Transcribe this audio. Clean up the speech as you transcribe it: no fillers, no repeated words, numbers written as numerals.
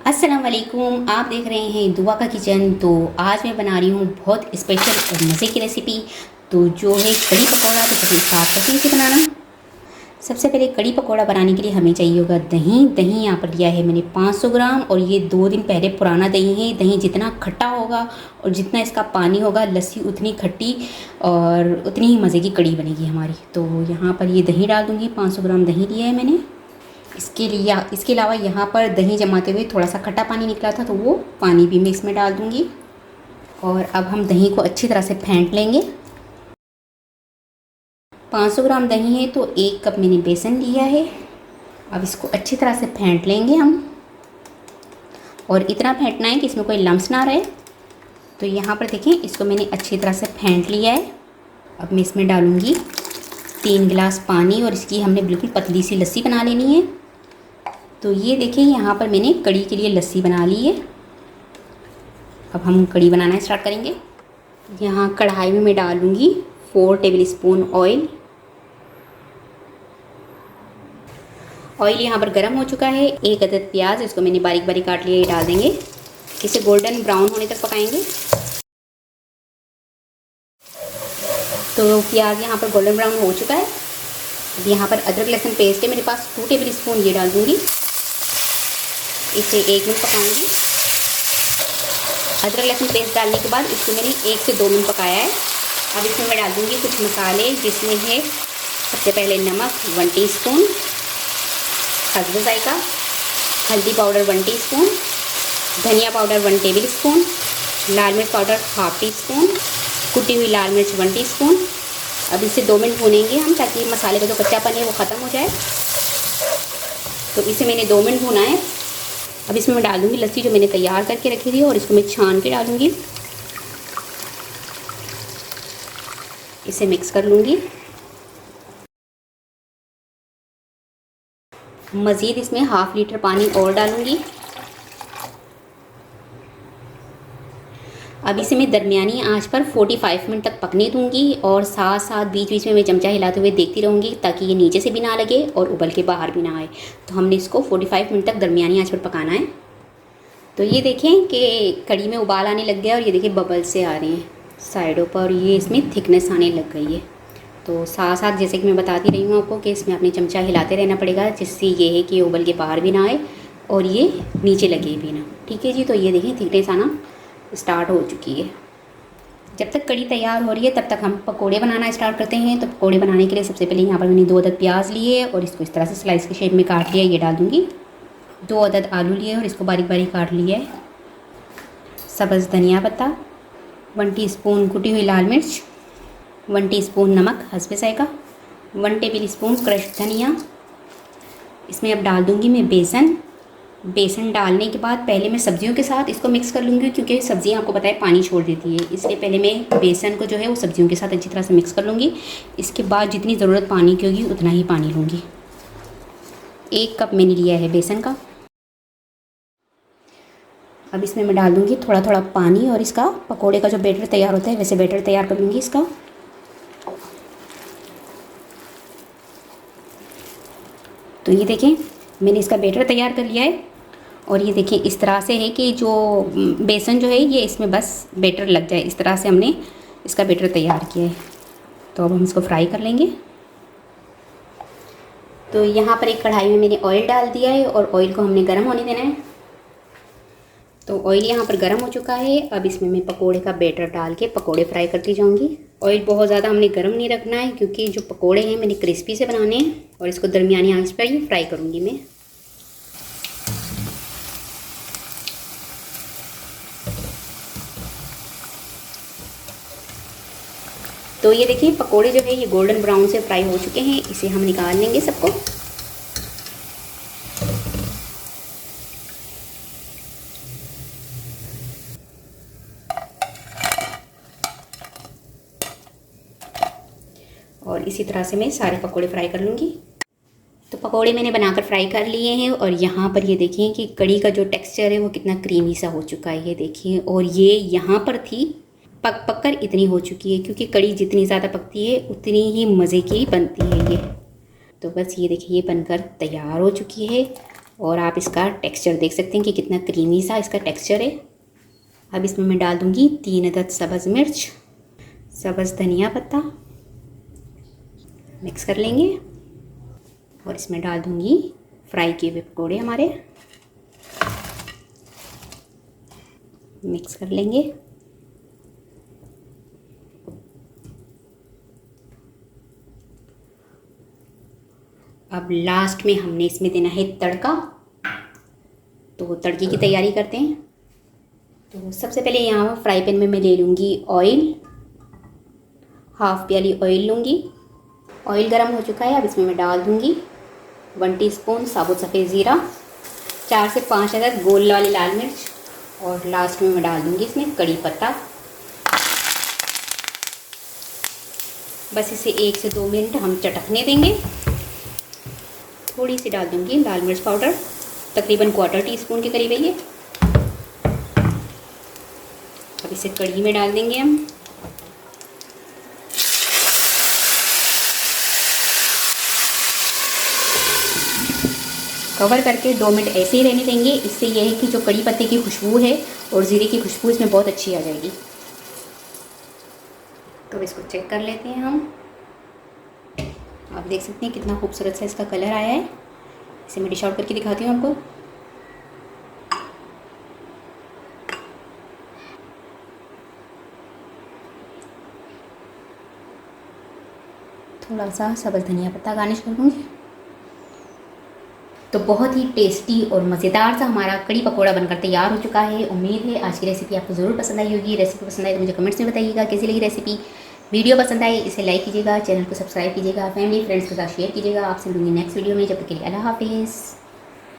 अस्सलाम वालेकुम, आप देख रहे हैं दुआ का किचन। तो आज मैं बना रही हूँ बहुत स्पेशल और मज़े की रेसिपी, तो जो है कड़ी पकौड़ा। तो चलिए स्टार्ट करते हैं इसे बनाना। सबसे पहले कड़ी पकौड़ा बनाने के लिए हमें चाहिए होगा दही। दही यहाँ पर लिया है मैंने 500 ग्राम, और ये 2 दिन पहले पुराना दही है। दही जितना खट्टा होगा और जितना इसका पानी होगा, लस्सी उतनी खट्टी और उतनी ही मज़े की कड़ी बनेगी हमारी। तो यहाँ पर ये दही डाल दूँगी। 500 ग्राम दही लिया है मैंने। इसके अलावा यहाँ पर दही जमाते हुए थोड़ा सा खट्टा पानी निकला था, तो वो पानी भी मैं इसमें डाल दूँगी। और अब हम दही को अच्छी तरह से फेंट लेंगे। 500 ग्राम दही है तो 1 कप मैंने बेसन लिया है। अब इसको अच्छी तरह से फेंट लेंगे हम, और इतना फेंटना है कि इसमें कोई लम्स ना रहे। तो यहाँ पर देखें, इसको मैंने अच्छी तरह से फेंट लिया है। अब मैं इसमें डालूँगी 3 गिलास पानी, और इसकी हमने बिल्कुल पतली सी लस्सी बना लेनी है। तो ये देखिए, यहाँ पर मैंने कड़ी के लिए लस्सी बना ली है। अब हम कड़ी बनाना स्टार्ट करेंगे। यहाँ कढ़ाई में मैं डालूँगी 4 टेबल स्पून ऑयल। ऑयल यहाँ पर गर्म हो चुका है। 1 अदद प्याज, इसको मैंने बारीक बारीक काट लिया, ये डाल देंगे। इसे गोल्डन ब्राउन होने तक पकाएंगे। तो प्याज यहाँ पर गोल्डन ब्राउन हो चुका है। अब यहाँ पर अदरक लहसुन पेस्ट है मेरे पास 2 टेबल स्पून, ये डाल दूँगी। इसे 1 मिनट पकाऊंगी। अदरक लहसुन पेस्ट डालने के बाद इसको मैंने 1 से 2 मिनट पकाया है। अब इसमें मैं डाल दूँगी कुछ मसाले, जिसमें है सबसे पहले नमक 1 टीस्पून, हस्ब जायका, हल्दी पाउडर 1 टीस्पून, धनिया पाउडर 1 टेबल स्पून, लाल मिर्च पाउडर 1/2 टीस्पून, कुटी हुई लाल मिर्च 1 टीस्पून। अब इसे 2 मिनट भूनेंगे हम, ताकि मसाले का जो कच्चापन है वो ख़त्म हो जाए। तो इसे मैंने 2 मिनट भूना है। अब इसमें मैं डाल दूँगी लस्सी जो मैंने तैयार करके रखी थी, और इसको मैं छान के डालूँगी। इसे मिक्स कर लूँगी। मज़ीद इसमें 1/2 लीटर पानी और डालूँगी। अब इसे मैं दरमियानी आंच पर 45 मिनट तक पकने दूँगी, और साथ साथ बीच बीच में मैं चमचा हिलाते हुए देखती रहूँगी, ताकि ये नीचे से भी ना लगे और उबल के बाहर भी ना आए। तो हमने इसको 45 मिनट तक दरमियानी आंच पर पकाना है। तो ये देखें कि कड़ी में उबाल आने लग गया, और ये देखिए बबल से आ रहे हैं साइडों पर, ये इसमें थिकनेस आने लग गई है। तो साथ साथ जैसे कि मैं बताती रही हूँ आपको कि इसमें अपने चमचा हिलाते रहना पड़ेगा, जिससे ये है कि ये उबल के बाहर भी ना आए और ये नीचे लगे भी ना। ठीक है जी। तो ये देखें थिकनेस आना स्टार्ट हो चुकी है। जब तक कड़ी तैयार हो रही है, तब तक हम पकोड़े बनाना स्टार्ट करते हैं। तो पकोड़े बनाने के लिए सबसे पहले यहाँ पर मैंने 2 अदद प्याज लिए, और इसको इस तरह से स्लाइस के शेप में काट लिया, ये डाल दूँगी। 2 अदद आलू लिए, और इसको बारीक बारीक काट लिया है। सब्ज़ धनिया पत्ता, 1 टीस्पून कुटी हुई लाल मिर्च, 1 टीस्पून नमक हस्ब जायका, 1 टेबल स्पून क्रश धनिया। इसमें अब डाल दूँगी मैं बेसन। बेसन डालने के बाद पहले मैं सब्जियों के साथ इसको मिक्स कर लूँगी, क्योंकि सब्जियां आपको पता है पानी छोड़ देती है, इसलिए पहले मैं बेसन को जो है वो सब्जियों के साथ अच्छी तरह से मिक्स कर लूँगी। इसके बाद जितनी ज़रूरत पानी की होगी उतना ही पानी लूँगी। 1 कप मैंने लिया है बेसन का। अब इसमें मैं डाल दूँगी थोड़ा थोड़ा पानी, और इसका पकोड़े का जो बैटर तैयार होता है वैसे बैटर तैयार कर लूँगी इसका। तो ये देखें, मैंने इसका बैटर तैयार कर लिया है, और ये देखें इस तरह से है कि जो बेसन जो है ये इसमें बस बैटर लग जाए, इस तरह से हमने इसका बैटर तैयार किया है। तो अब हम इसको फ्राई कर लेंगे। तो यहाँ पर एक कढ़ाई में मैंने ऑयल डाल दिया है, और ऑयल को हमने गर्म होने देना है। तो ऑयल यहाँ पर गर्म हो चुका है। अब इसमें मैं पकोड़े का बैटर डाल के पकोड़े फ्राई करती जाऊँगी। ऑयल बहुत ज़्यादा हमने गर्म नहीं रखना है, क्योंकि जो पकोड़े हैं मैंने क्रिस्पी से बनाने हैं, और इसको दरमियानी आंच पर ही फ्राई करूँगी मैं। तो ये देखिए पकोड़े जो है ये गोल्डन ब्राउन से फ्राई हो चुके हैं। इसे हम निकाल लेंगे सबको। और इसी तरह से मैं सारे पकोड़े फ्राई कर लूँगी। तो पकोड़े मैंने बनाकर फ्राई कर लिए हैं, और यहाँ पर ये देखिए कि कड़ी का जो टेक्सचर है वो कितना क्रीमी सा हो चुका है, ये देखिए। और ये यहाँ पर थी पक पक कर इतनी हो चुकी है, क्योंकि कड़ी जितनी ज़्यादा पकती है उतनी ही मज़े की बनती है ये। तो बस ये देखिए ये बनकर तैयार हो चुकी है, और आप इसका टेक्सचर देख सकते हैं कि कितना क्रीमी सा इसका टेक्सचर है। अब इसमें मैं डाल दूँगी 3 अदद सब्ज़ मिर्च, सब्ज़ धनिया पत्ता, मिक्स कर लेंगे। और इसमें डाल दूँगी फ्राई किए हुए पकौड़े हमारे, मिक्स कर लेंगे। अब लास्ट में हमने इसमें देना है तड़का, तो तड़के की तैयारी करते हैं। तो सबसे पहले यहाँ फ्राई पैन में मैं ले लूँगी ऑयल, हाफ़ प्याली ऑयल लूँगी। ऑयल गर्म हो चुका है, अब इसमें मैं डाल दूँगी 1 टीस्पून साबुत सफ़ेद ज़ीरा, 4 से 5 अदद गोल वाली लाल मिर्च, और लास्ट में मैं डाल दूँगी इसमें कड़ी पत्ता। बस इसे 1 से 2 मिनट हम चटकने देंगे। थोड़ी सी डाल दूँगी लाल मिर्च पाउडर, तकरीबन 1/4 टीस्पून के करीब है ये। अब इसे कढ़ी में डाल देंगे हम। कवर करके 2 मिनट ऐसे ही रहने देंगे। इससे यह है कि जो कड़ी पत्ते की खुशबू है और ज़ीरे की खुशबू इसमें बहुत अच्छी आ जाएगी। तो इसको चेक कर लेते हैं हम। आप देख सकते हैं कितना खूबसूरत सा इसका कलर आया है। इसे मैं डिश आउट करके दिखाती हूँ आपको। थोड़ा सा सब्ज़ धनिया पत्ता गार्निश कर दूँगी। तो बहुत ही टेस्टी और मज़ेदार सा हमारा कड़ी पकोड़ा बनकर तैयार हो चुका है। उम्मीद है आज की रेसिपी आपको ज़रूर पसंद आई होगी। रेसिपी पसंद आई तो मुझे कमेंट्स में बताइएगा कैसी लगी रेसिपी। वीडियो पसंद आए इसे लाइक कीजिएगा, चैनल को सब्सक्राइब कीजिएगा, फैमिली फ्रेंड्स के साथ शेयर कीजिएगा। आपसे मिलूंगी नेक्स्ट वीडियो में। जब तक के लिए अल्लाह हाफिज़।